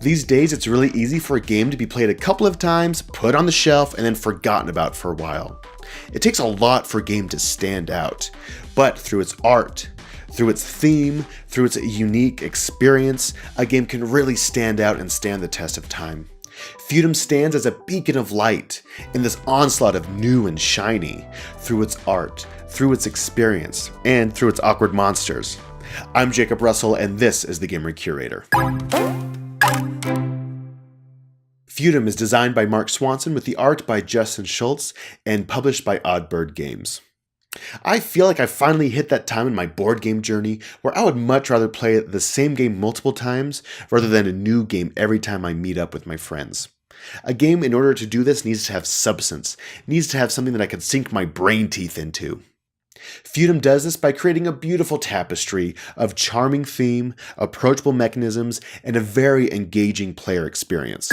These days, it's really easy for a game to be played a couple of times, put on the shelf, and then forgotten about for a while. It takes a lot for a game to stand out, but through its art, through its theme, through its unique experience, a game can really stand out and stand the test of time. Feudum stands as a beacon of light in this onslaught of new and shiny, through its art, through its experience, and through its awkward monsters. I'm Jacob Russell, and this is the Gamer Curator. Feudum is designed by Mark Swanson with the art by Justin Shultz and published by Oddbird Games. I feel like I finally hit that time in my board game journey where I would much rather play the same game multiple times rather than a new game every time I meet up with my friends. A game, in order to do this, needs to have substance, needs to have something that I can sink my brain teeth into. Feudum does this by creating a beautiful tapestry of charming theme, approachable mechanisms, and a very engaging player experience.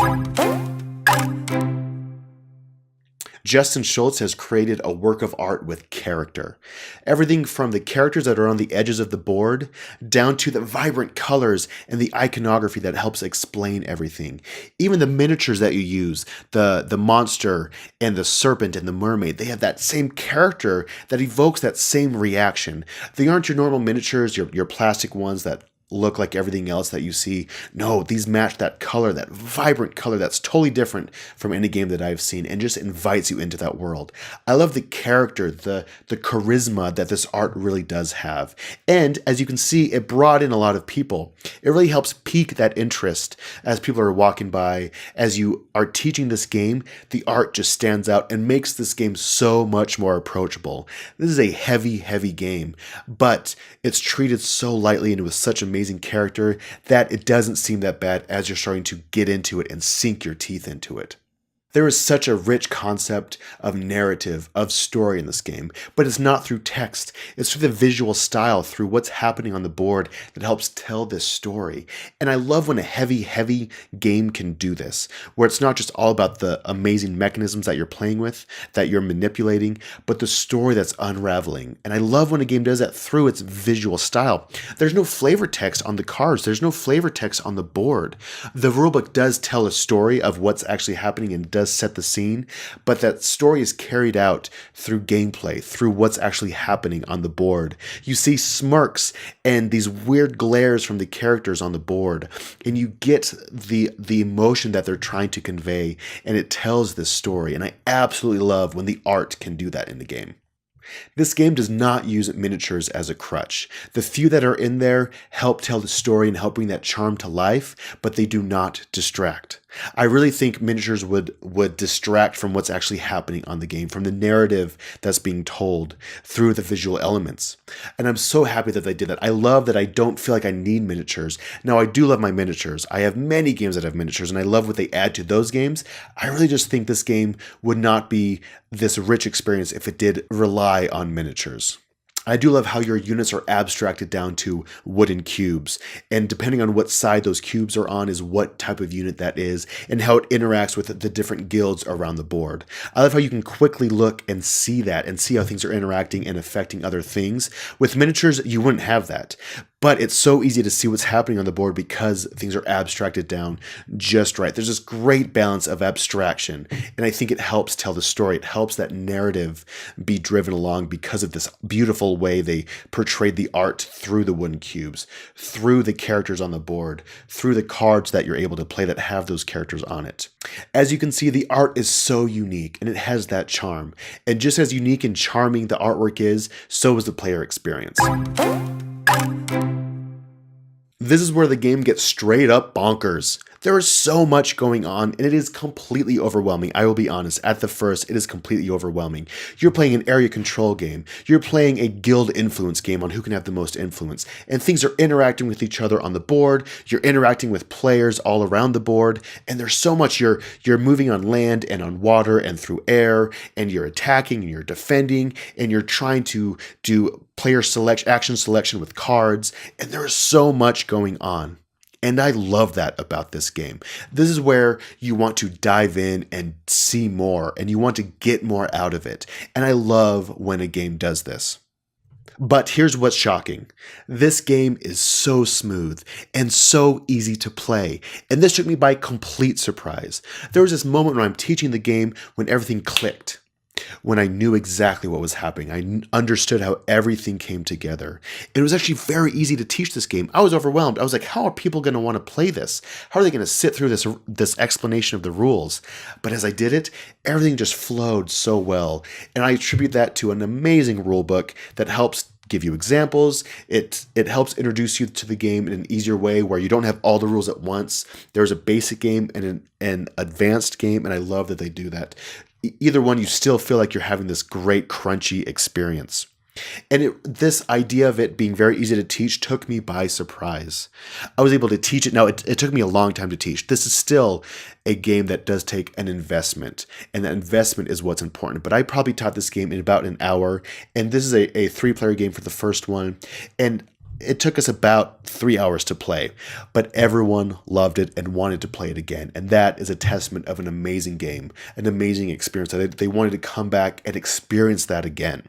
Justin Shultz has created a work of art with character. Everything from the characters that are on the edges of the board, down to the vibrant colors and the iconography that helps explain everything. Even the miniatures that you use, the monster and the serpent and the mermaid, they have that same character that evokes that same reaction. They aren't your normal miniatures, your plastic ones that look like everything else that you see. No, these match that color, that vibrant color that's totally different from any game that I've seen and just invites you into that world. I love the character, the charisma that this art really does have. And as you can see, it brought in a lot of people. It really helps pique that interest as people are walking by. As you are teaching this game, the art just stands out and makes this game so much more approachable. This is a heavy, heavy game, but it's treated so lightly and with such amazing character that it doesn't seem that bad as you're starting to get into it and sink your teeth into it. There is such a rich concept of narrative, of story in this game, but it's not through text. It's through the visual style, through what's happening on the board that helps tell this story. And I love when a heavy, heavy game can do this, where it's not just all about the amazing mechanisms that you're playing with, that you're manipulating, but the story that's unraveling. And I love when a game does that through its visual style. There's no flavor text on the cards. There's no flavor text on the board. The rulebook does tell a story of what's actually happening and does set the scene, but that story is carried out through gameplay, through what's actually happening on the board. You see smirks and these weird glares from the characters on the board, and you get the emotion that they're trying to convey, and it tells this story. And I absolutely love when the art can do that in the game. This game does not use miniatures as a crutch. The few that are in there help tell the story and help bring that charm to life, but they do not distract. I really think miniatures would distract from what's actually happening on the game, from the narrative that's being told through the visual elements. And I'm so happy that they did that. I love that I don't feel like I need miniatures. Now, I do love my miniatures. I have many games that have miniatures, and I love what they add to those games. I really just think this game would not be this rich experience if it did rely on miniatures. I do love how your units are abstracted down to wooden cubes, and depending on what side those cubes are on is what type of unit that is, and how it interacts with the different guilds around the board. I love how you can quickly look and see that, and see how things are interacting and affecting other things. With miniatures, you wouldn't have that. But it's so easy to see what's happening on the board because things are abstracted down just right. There's this great balance of abstraction, and I think it helps tell the story. It helps that narrative be driven along because of this beautiful way they portrayed the art through the wooden cubes, through the characters on the board, through the cards that you're able to play that have those characters on it. As you can see, the art is so unique, and it has that charm. And just as unique and charming the artwork is, so is the player experience. This is where the game gets straight up bonkers. There is so much going on, and it is completely overwhelming. I will be honest, at the first, it is completely overwhelming. You're playing an area control game. You're playing a guild influence game on who can have the most influence. And things are interacting with each other on the board. You're interacting with players all around the board. And there's so much. You're moving on land and on water and through air, and you're attacking and you're defending, and you're trying to do player selection, action selection with cards. And there is so much going on. And I love that about this game. This is where you want to dive in and see more, and you want to get more out of it. And I love when a game does this. But here's what's shocking. This game is so smooth and so easy to play, and this took me by complete surprise. There was this moment when I'm teaching the game when everything clicked, when I knew exactly what was happening. I understood how everything came together. It was actually very easy to teach this game. I was overwhelmed. I was like, how are people going to want to play this? How are they going to sit through this explanation of the rules? But as I did it, everything just flowed so well. And I attribute that to an amazing rule book that helps give you examples. It helps introduce you to the game in an easier way where you don't have all the rules at once. There's a basic game and an advanced game, and I love that they do that. Either one, you still feel like you're having this great crunchy experience. And this idea of it being very easy to teach took me by surprise. I was able to teach it. Now, it took me a long time to teach. This is still a game that does take an investment, and that investment is what's important. But I probably taught this game in about an hour, and this is a 3-player game for the first one, and it took us about 3 hours to play, but everyone loved it and wanted to play it again. And that is a testament of an amazing game, an amazing experience. They wanted to come back and experience that again.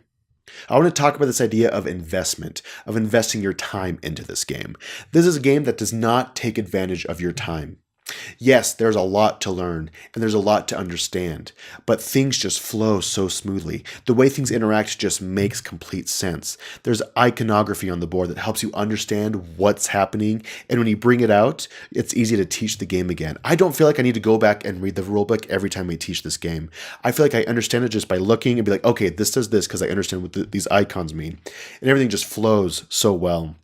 I want to talk about this idea of investment, of investing your time into this game. This is a game that does not take advantage of your time. Yes, there's a lot to learn and there's a lot to understand, but things just flow so smoothly. The way things interact just makes complete sense. There's iconography on the board that helps you understand what's happening, and when you bring it out, it's easy to teach the game again. I don't feel like I need to go back and read the rulebook every time I teach this game. I feel like I understand it just by looking and be like, okay, this does this because I understand what these icons mean, and everything just flows so well.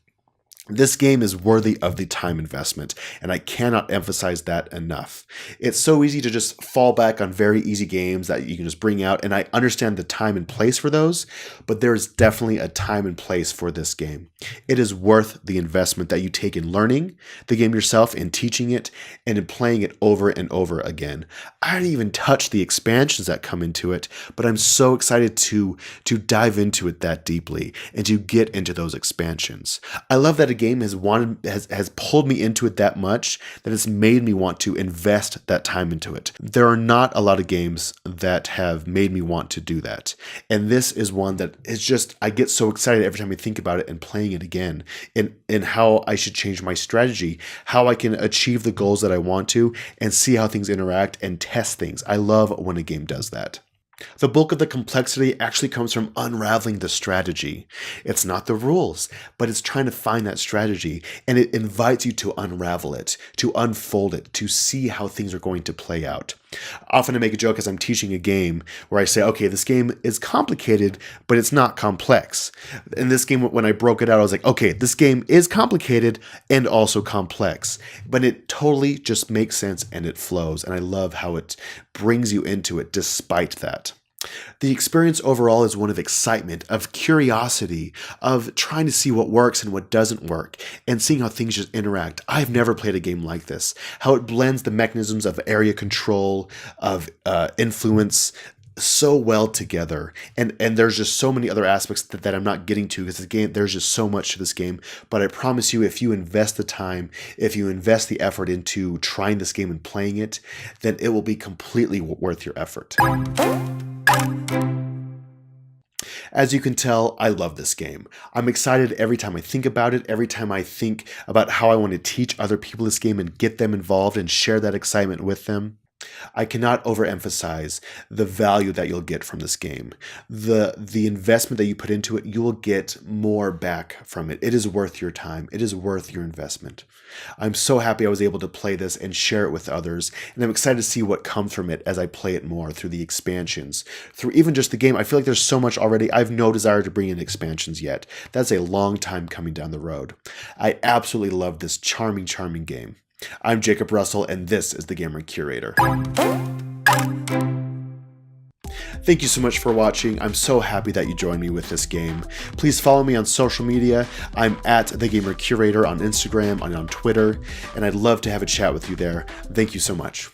This game is worthy of the time investment, and I cannot emphasize that enough. It's so easy to just fall back on very easy games that you can just bring out, and I understand the time and place for those, but there is definitely a time and place for this game. It is worth the investment that you take in learning the game yourself, in teaching it, and in playing it over and over again. I didn't even touch the expansions that come into it, but I'm so excited to dive into it that deeply and to get into those expansions. I love that a game has pulled me into it that much that it's made me want to invest that time into it. There are not a lot of games that have made me want to do that. And this is one that is just, I get so excited every time I think about it and playing it again, and how I should change my strategy, how I can achieve the goals that I want to, and see how things interact and test things. I love when a game does that. The bulk of the complexity actually comes from unraveling the strategy. It's not the rules, but it's trying to find that strategy, and it invites you to unravel it, to unfold it, to see how things are going to play out. Often I make a joke as I'm teaching a game where I say, okay, this game is complicated, but it's not complex. In this game, when I broke it out, I was like, okay, this game is complicated and also complex, but it totally just makes sense and it flows. And I love how it brings you into it despite that. The experience overall is one of excitement, of curiosity, of trying to see what works and what doesn't work, and seeing how things just interact. I've never played a game like this. How it blends the mechanisms of area control, of influence, so well together, and there's just so many other aspects that I'm not getting to because the game, there's just so much to this game. But I promise you, if you invest the time, if you invest the effort into trying this game and playing it, then it will be completely worth your effort. As you can tell, I love this game. I'm excited every time I think about it, every time I think about how I want to teach other people this game and get them involved and share that excitement with them. I cannot overemphasize the value that you'll get from this game. The investment that you put into it, you will get more back from it. It is worth your time. It is worth your investment. I'm so happy I was able to play this and share it with others, and I'm excited to see what comes from it as I play it more through the expansions, through even just the game. I feel like there's so much already. I have no desire to bring in expansions yet. That's a long time coming down the road. I absolutely love this charming, charming game. I'm Jacob Russell, and this is the Gamer Curator. Thank you so much for watching. I'm so happy that you joined me with this game. Please follow me on social media. I'm at the Gamer Curator on Instagram and on Twitter, and I'd love to have a chat with you there. Thank you so much.